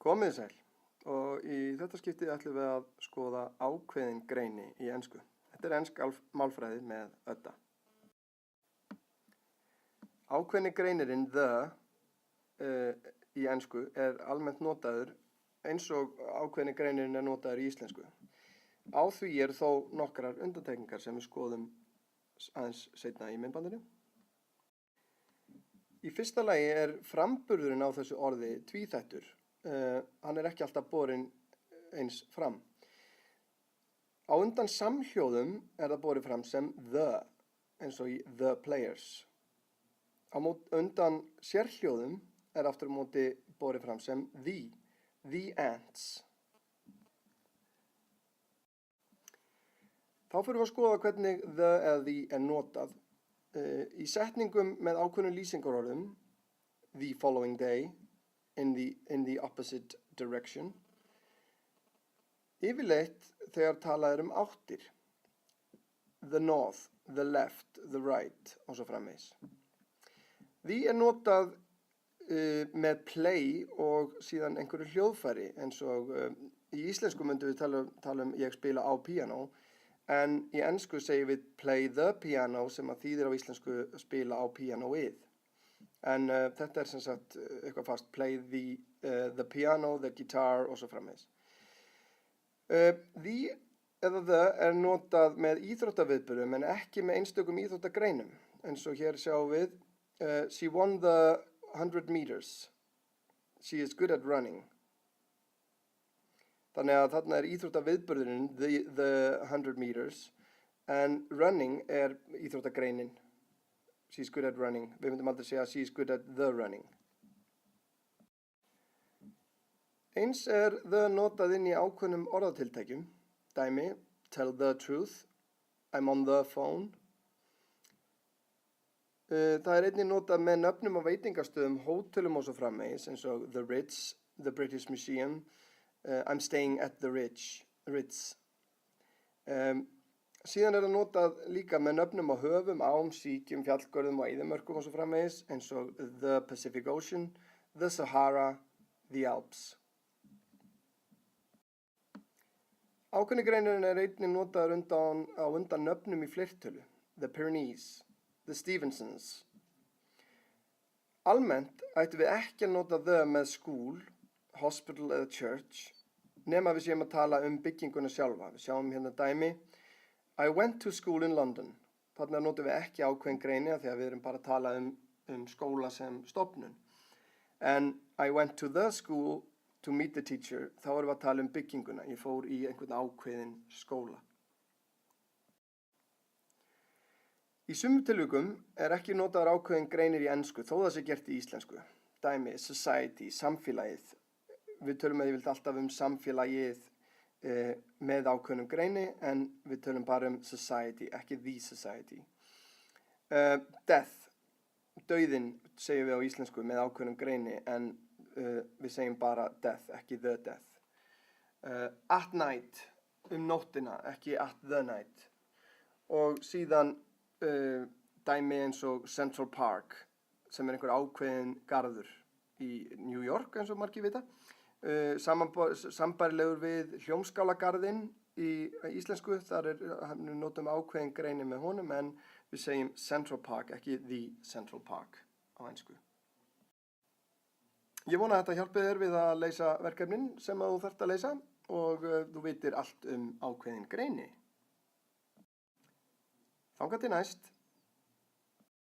Komið sæl og í þetta skiptið ætlum við að skoða ákveðin greini í ensku. Þetta er ensk málfræði með Ödda. Ákveðni greinirinn the í ensku er almennt notaður eins og ákveðni greinirinn er notaður í íslensku. Á því eru þó nokkrar undantekningar sem við skoðum aðeins seinna í myndbandinu. Í fyrsta lagi er framburðurinn á þessu orði tvíþættur. Hann er ekki alltaf borinn eins fram. Á undan samhljóðum er það borið fram sem the, eins og í the players. Á undan sérhljóðum er aftur á móti borið fram sem the ants. Þá fyrir við að skoða hvernig the eða the er notað. Í setningum með ákveðnum lýsingarorðum, the following day, in the opposite direction. Yfirleitt þegar talað er áttir. The north, the left, the right og svo framvegis. The er notað með play og síðan einhverju hljóðfæri eins og í íslensku myndum við tala ég spila á píanó en í ensku segjum við play the piano sem að þýðir á íslensku spila á píanóið. En þetta er sem sagt eitthvað fast, play the piano, the guitar og svo framvegis. The eða the er notað með íþróttaviðburðum en ekki með einstökum íþróttagreinum. Eins og hér sjáum við, she won the 100 meters. She is good at running. Þannig að þarna er íþróttaviðburðurinn, the 100 meters, en running er íþróttagreinin. She's good at running. Við myndum aldrei segja she's good at the running. Eins er the notað inn í ákveðnum orðatiltækjum. Dæmi, tell the truth, I'm on the phone. Það er einnig notað með nöfnum á veitingastöðum, hótelum og svo framvegis, eins og the Ritz, the British Museum, I'm staying at the Ritz. Síðan er það notað líka með nöfnum á höfum, ám, síkjum, fjallgörðum og eyðimörkum og svo framvegis, eins og the Pacific Ocean, the Sahara, the Alps. Ákveðni greinirinn er einnig notaður á undan nöfnum í fleirtölu, the Pyrenees, the Stevensons. Almennt ættum við ekki að nota the með school, hospital eða church, nema við séum að tala bygginguna sjálfa. Við sjáum hérna dæmi, I went to school in London. Þarna notum við ekki ákveðin greini af því að við erum bara að tala skóla sem stofnun. En I went to the school to meet the teacher, þá erum við að tala bygginguna. Ég fór í einhvern ákveðin skóla. Í sumum tilvikum er ekki notaður ákveðin greinir í ensku, þó það sé gert í íslensku. Dæmi, society, samfélagið. Við tölum alltaf samfélagið með ákveðnum greini, en við tölum bara society, ekki the society. Death, dauðinn segjum við á íslensku með ákveðnum greini, en við segjum bara death, ekki the death. At night, nóttina, ekki at the night. Og síðan dæmi eins og Central Park, sem er einhver ákveðin garður í New York, eins og margir vita. Sambærilegur við Hljómskálagarðinn í íslensku, þar notum ákveðin greini með honum, en við segjum Central Park, ekki the Central Park á ensku. Ég vona að þetta hjálpi þér við að leysa verkefnin sem þú þarft að leysa og þú vitir allt ákveðin greini. Þangað til næst.